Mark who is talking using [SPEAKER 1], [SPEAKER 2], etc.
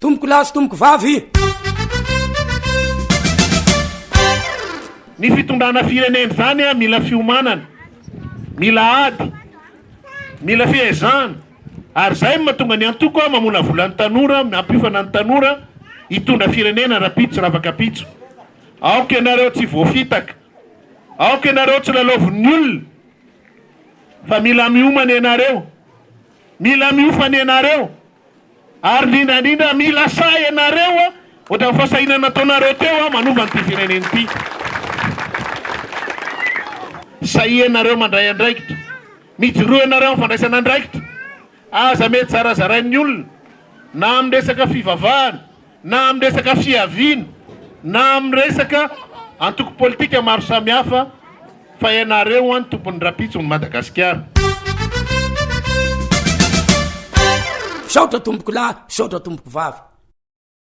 [SPEAKER 1] tomboko lahy sy tomboko vavy.
[SPEAKER 2] Ny fitondrana firenena zany a mila fiomanana, mila ady, mila fiezana. Ary zay mahatonga ny antoko a mamona volan'ny Tanora, ampifana ny Tanora hitondra firenena rapitso ravaka pitso. Aoka ianareo tsy voafitaka, aoka ianareo tsy lalaovin'ny olona, fa mila miomana ianareo, mila miofana ianareo, ary lindrandrindra mila say ianareo a ohatra fasahiana nataonareo teo a manova nyity firenena ity. Say ianareo mandray andraikitra, mijoro ianareo fandraisana andraikitra. Aza mety zarazarain'ny olona na amin'ny resaka fivavahana, na amin'ny resaka fiaviana, na amin'ny resaka antoko politika maro samihafa, fa ianareo any tompon'ny rapitsony Madagasikara.
[SPEAKER 1] Saotra tomboko lahy, saotra tomboko vavy.